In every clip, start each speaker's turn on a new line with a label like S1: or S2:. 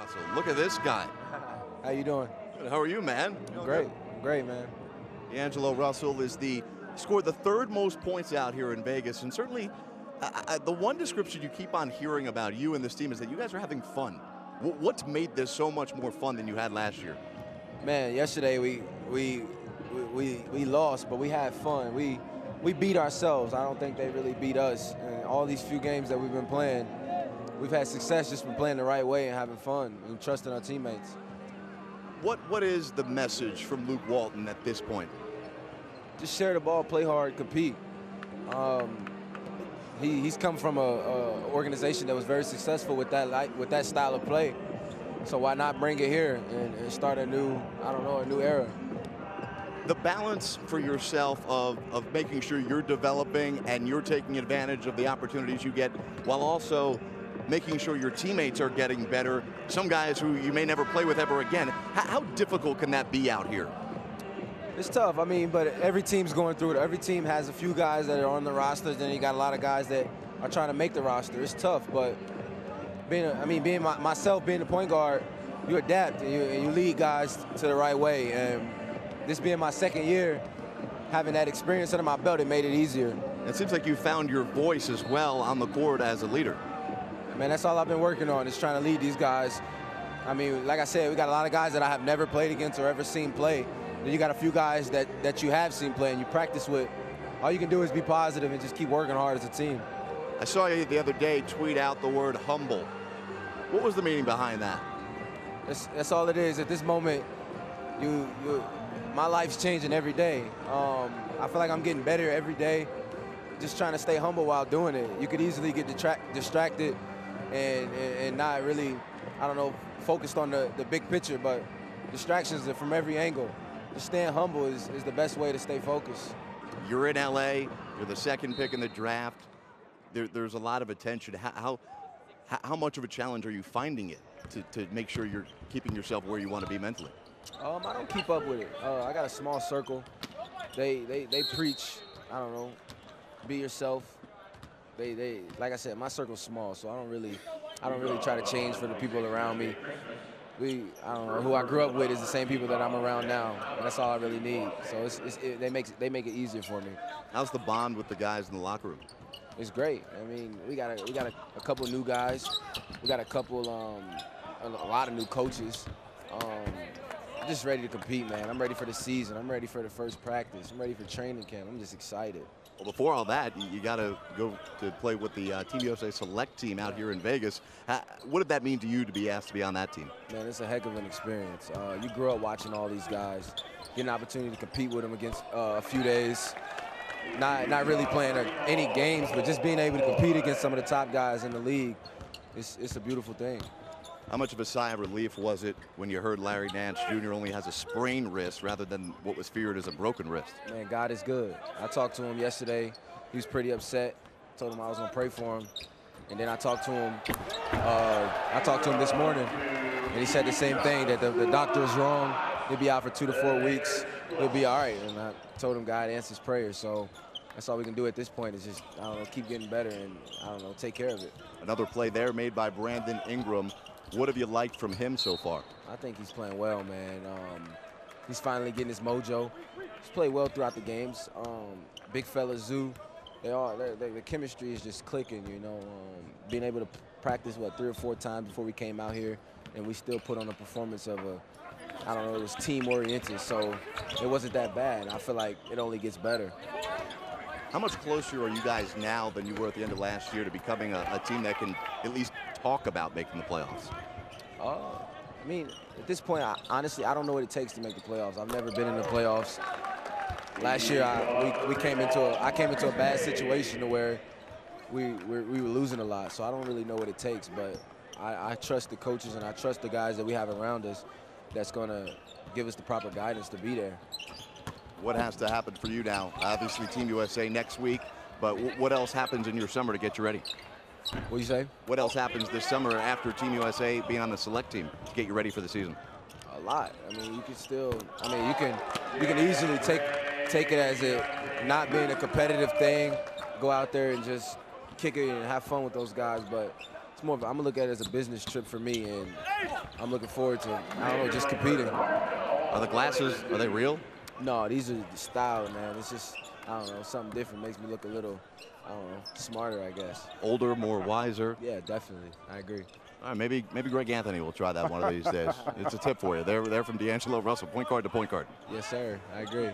S1: Russell. Look at this guy.
S2: How you doing?
S1: Good. How are you, man?
S2: Great. Great, man.
S1: D'Angelo Russell scored the third most points out here in Vegas, and certainly the one description you keep on hearing about you and this team is that you guys are having fun. What's made this so much more fun than you had last year?
S2: Man, yesterday we lost, but we had fun. We beat ourselves. I don't think they really beat us. And all these few games that we've been playing, we've had success just from playing the right way and having fun and trusting our teammates.
S1: What is the message from Luke Walton at this point?
S2: Just share the ball, play hard, compete. He's come from a organization that was very successful with that style of play. So why not bring it here and start a new era?
S1: The balance for yourself of making sure you're developing and you're taking advantage of the opportunities you get while also making sure your teammates are getting better, some guys who you may never play with ever again. How difficult can that be out here?
S2: It's tough. I mean, but every team's going through it. Every team has a few guys that are on the roster, then you got a lot of guys that are trying to make the roster. It's tough, but myself being the point guard, you adapt and you lead guys to the right way. And this being my second year, having that experience under my belt, it made it easier.
S1: It seems like you found your voice as well on the court as a leader.
S2: Man, that's all I've been working on, is trying to lead these guys. I mean, like I said, we got a lot of guys that I have never played against or ever seen play. Then you got a few guys that you have seen play and you practice with. All you can do is be positive and just keep working hard as a team.
S1: I saw you the other day tweet out the word humble. What was the meaning behind that?
S2: That's all it is. At this moment, my life's changing every day. I feel like I'm getting better every day, just trying to stay humble while doing it. You could easily get distracted and not really, focused on the big picture, but distractions are from every angle. Just staying humble is the best way to stay focused.
S1: You're in LA, you're the second pick in the draft. There's a lot of attention. How much of a challenge are you finding it to make sure you're keeping yourself where you want to be mentally?
S2: I don't keep up with it. I got a small circle. They preach, be yourself. They like I said, my circle's small, so I don't really try to change for the people around me. Who I grew up with is the same people that I'm around now. And that's all I really need. So they make it easier for me.
S1: How's the bond with the guys in the locker room?
S2: It's great. I mean, we got a couple new guys. We got a lot of new coaches. I'm just ready to compete, man. I'm ready for the season. I'm ready for the first practice. I'm ready for training camp. I'm just excited.
S1: Well, before all that, you got to go to play with the Team USA Select team out here in Vegas. What did that mean to you to be asked to be on that team?
S2: Man, it's a heck of an experience. You grew up watching all these guys, get an opportunity to compete with them against a few days. Not really playing any games, but just being able to compete against some of the top guys in the league, it's a beautiful thing.
S1: How much of a sigh of relief was it when you heard Larry Nance Jr. only has a sprained wrist rather than what was feared as a broken wrist?
S2: Man, God is good. I talked to him yesterday. He was pretty upset. Told him I was going to pray for him. And then I talked to him this morning, and he said the same thing, that the doctor is wrong. He'll be out for 2 to 4 weeks. He'll be all right. And I told him God answers prayers. So that's all we can do at this point, is just, keep getting better and, take care of it.
S1: Another play there made by Brandon Ingram. What have you liked from him so far?
S2: I think he's playing well, man. He's finally getting his mojo. He's played well throughout the games. Big fella Zoo, the chemistry is just clicking, being able to practice, 3 or 4 times before we came out here, and we still put on a performance of it was team-oriented, so it wasn't that bad. I feel like it only gets better.
S1: How much closer are you guys now than you were at the end of last year to becoming a team that can at least talk about making the playoffs?
S2: I mean, at this point, honestly, I don't know what it takes to make the playoffs. I've never been in the playoffs. Last year, I came into a bad situation to where we were losing a lot, so I don't really know what it takes, but I trust the coaches and I trust the guys that we have around us that's going to give us the proper guidance to be there.
S1: What has to happen for you now? Obviously, Team USA next week, but what else happens in your summer to get you ready?
S2: What do you say?
S1: What else happens this summer after Team USA being on the select team to get you ready for the season?
S2: A lot. I mean, you can still. I mean, you can easily take it as it not being a competitive thing. Go out there and just kick it and have fun with those guys. But it's more of I'm gonna look at it as a business trip for me, and I'm looking forward to, I don't know, just competing.
S1: Are the glasses, are they real?
S2: No, these are the style, man. It's just, I don't know, something different makes me look a little, I don't know, smarter, I guess.
S1: Older, more wiser?
S2: Yeah, definitely. I agree.
S1: All right, maybe Greg Anthony will try that one of these days. It's a tip for you. They're from D'Angelo Russell, point guard to point guard.
S2: Yes, sir. I agree.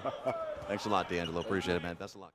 S1: Thanks a lot, D'Angelo. Appreciate it, man. Best of luck.